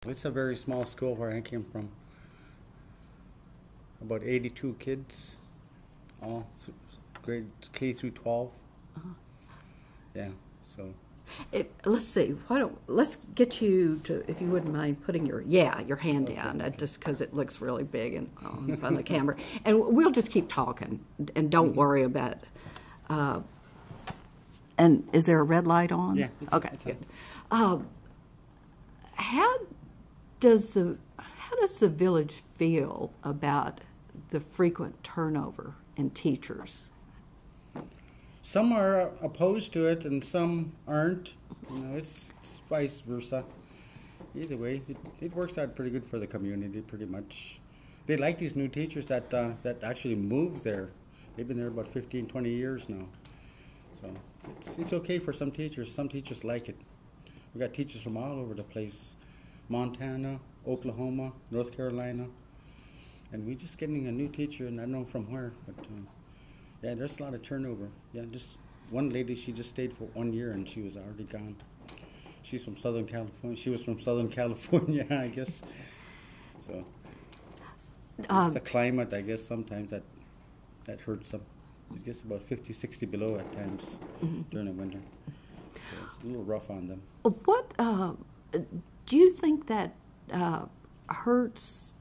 It's a very small school where I came from. About 82 kids, all grades K through 12. Yeah, so. Let's see. Let's get you to, if you wouldn't mind, putting your hand down, Okay. just because it looks really big and in front of the camera. And we'll just keep talking, and don't worry about it. And is there a red light on? Yeah, Okay, it's good. on. How does the village feel about the frequent turnover in teachers? Some are opposed to it and some aren't. It's vice versa. Either way, it works out pretty good for the community, pretty much. They like these new teachers that actually move there. They've been there about 15, 20 years now. So it's okay for some teachers. Some teachers like it. We got teachers from all over the place. Montana, Oklahoma, North Carolina. And we're just getting a new teacher, and I don't know from where, but yeah, there's a lot of turnover. Yeah, just one lady, she just stayed for 1 year and she was already gone. She's from Southern California. She was from Southern California, I guess. So it's the climate, I guess, sometimes that hurts them. It gets about 50, 60 below at times during the winter. So it's a little rough on them. What do you think that hurts?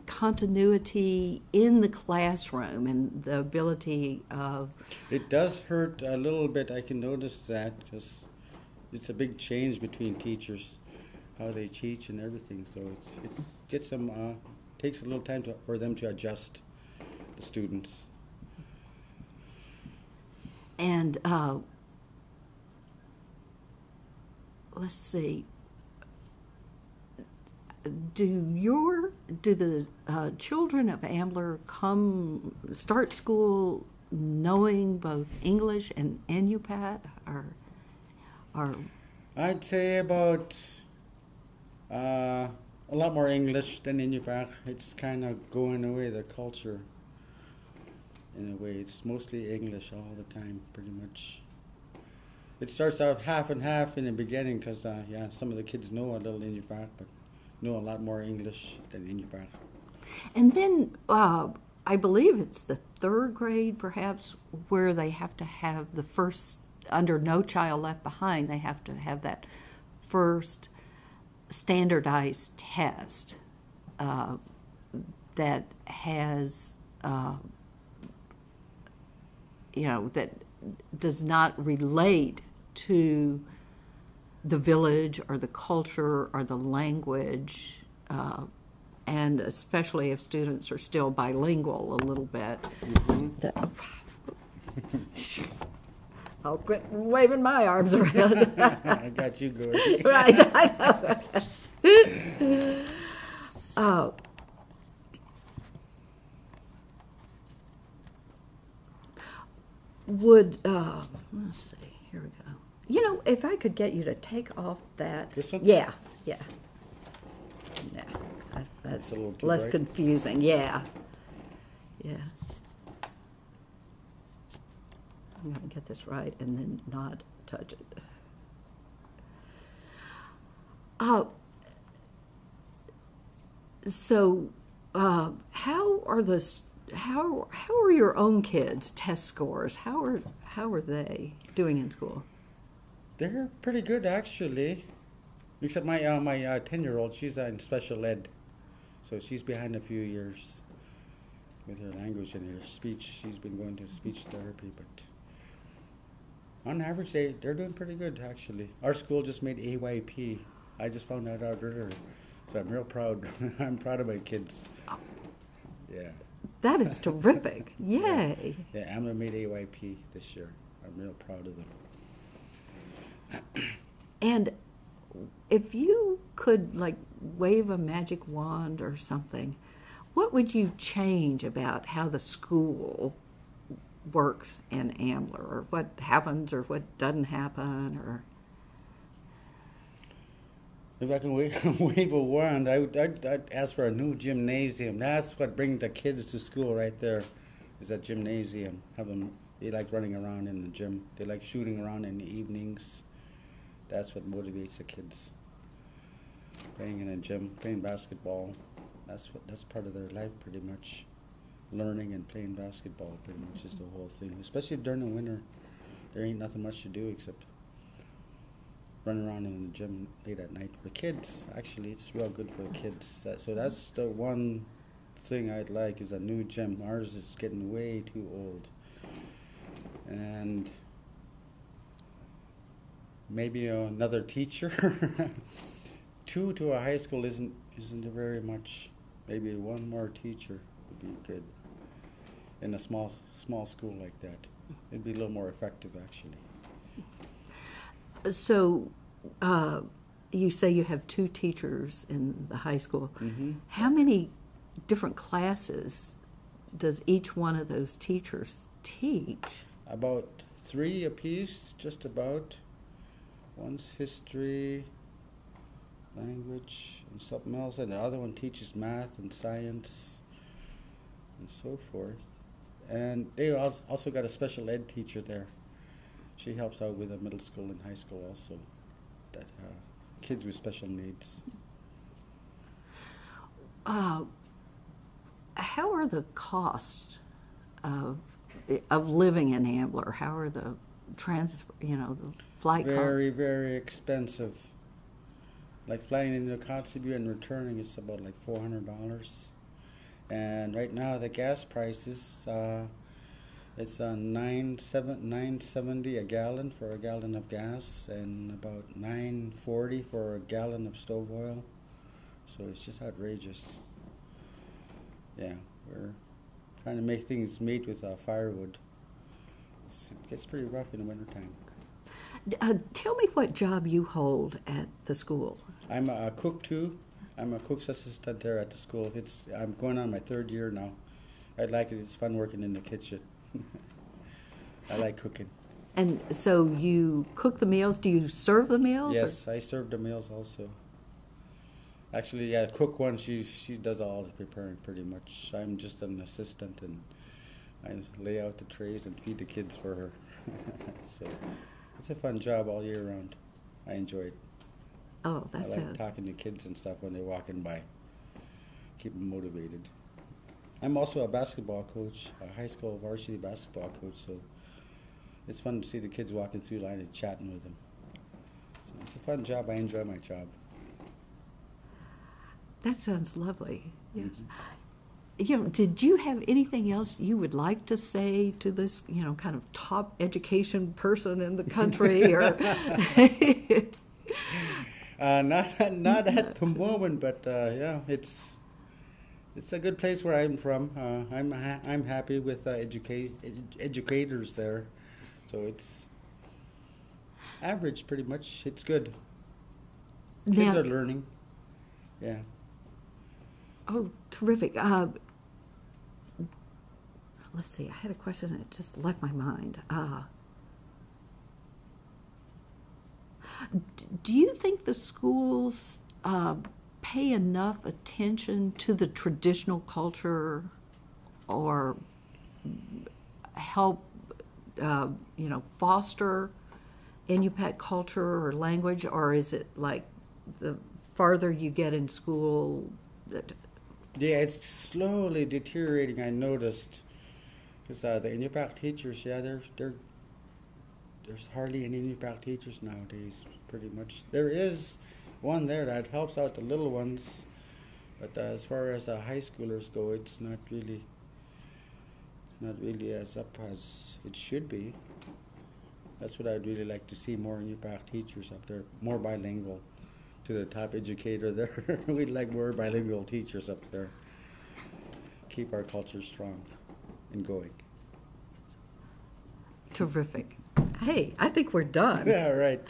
Continuity in the classroom and the ability of. It does hurt a little bit. I can notice that because it's a big change between teachers, how they teach and everything. So it gets them takes a little time for them to adjust, the students. And let's see. Do the children of Ambler start school knowing both English and Inupiat, or? I'd say about a lot more English than Inupiat. It's kind of going away, the culture. In a way, it's mostly English all the time, pretty much. It starts out half and half in the beginning because, some of the kids know a little Inupiat, but know a lot more English than Inupiat. And then I believe it's the third grade, perhaps, where they have to have the first, under No Child Left Behind, they have to have that first standardized test that has, that does not relate to the village or the culture or the language, and especially if students are still bilingual a little bit. I'll quit waving my arms around. I got you good. Right, I know. Let's see, here we go. If I could get you to take off that. This one? Yeah. That's a little too less bright. confusing. Yeah. I'm going to get this right and then not touch it. So, how are your own kids' test scores? How are they doing in school? They're pretty good, actually. Except my 10-year-old, she's in special ed. So she's behind a few years with her language and her speech. She's been going to speech therapy, but on average, they're doing pretty good, actually. Our school just made AYP. I just found that out earlier. So I'm real proud. I'm proud of my kids. Yeah. That is terrific. Yay. Yeah, Ambler made AYP this year. I'm real proud of them. And if you could, wave a magic wand or something, what would you change about how the school works in Ambler, or what happens or what doesn't happen, or? If I can wave a wand, I'd ask for a new gymnasium. That's what brings the kids to school right there, is that gymnasium. They like running around in the gym. They like shooting around in the evenings. That's what motivates the kids. playing in a gym, playing basketball. That's part of their life pretty much. Learning and playing basketball pretty much is the whole thing. Especially during the winter, there ain't nothing much to do except run around in the gym late at night. For kids, actually, it's real good for the kids. So that's the one thing I'd like is a new gym. Ours is getting way too old, and maybe another teacher. Two to a high school isn't very much. Maybe one more teacher would be good in a small school like that. It'd be a little more effective, actually. So, you say you have 2 teachers in the high school. Mm-hmm. How many different classes does each one of those teachers teach? About 3 apiece, just about. One's history, language, and something else, and the other one teaches math and science and so forth. And they also got a special ed teacher there. She helps out with the middle school and high school also, that kids with special needs. How are the costs of living in Ambler? How are the the flight costs? Very, very expensive. Like flying into Kotzebue and returning, it's about like $400. And right now the gas prices, it's $9.70 a gallon for a gallon of gas, and about $9.40 for a gallon of stove oil. So it's just outrageous. Yeah, we're trying to make things meet with firewood. It gets pretty rough in the wintertime. Tell me what job you hold at the school. I'm a cook too. I'm a cook's assistant there at the school. I'm going on my 3rd year now. I like it. It's fun working in the kitchen. I like cooking. And so you cook the meals. Do you serve the meals? Yes, I serve the meals also. Actually, yeah, cook one. She does all the preparing pretty much. I'm just an assistant, and I lay out the trays and feed the kids for her. So it's a fun job all year round. I enjoy it. Oh, that's I like talking to kids and stuff when they're walking by. Keep them motivated. I'm also a basketball coach, a high school varsity basketball coach, so it's fun to see the kids walking through the line and chatting with them. So it's a fun job. I enjoy my job. That sounds lovely. Yes. Mm-hmm. Did you have anything else you would like to say to this, kind of top education person in the country? Or not at the moment, but yeah, it's a good place where I'm from. I'm happy with educators there, so it's average pretty much. It's good. Kids are learning. Yeah. Oh, terrific. Let's see, I had a question that just left my mind. Do you think the schools pay enough attention to the traditional culture or help, foster Inupiat culture or language, or is it like the farther you get in school that... Yeah, it's slowly deteriorating, I noticed. Because the Inupiat teachers, there's hardly any Inupiat teachers nowadays, pretty much. There is one there that helps out the little ones, but as far as high schoolers go, it's not really as up as it should be. That's what I'd really like to see, more Inupiat teachers up there, more bilingual. To the top educator there, we'd like more bilingual teachers up there. Keep our culture strong and going. Terrific. Hey, I think we're done. Yeah, right.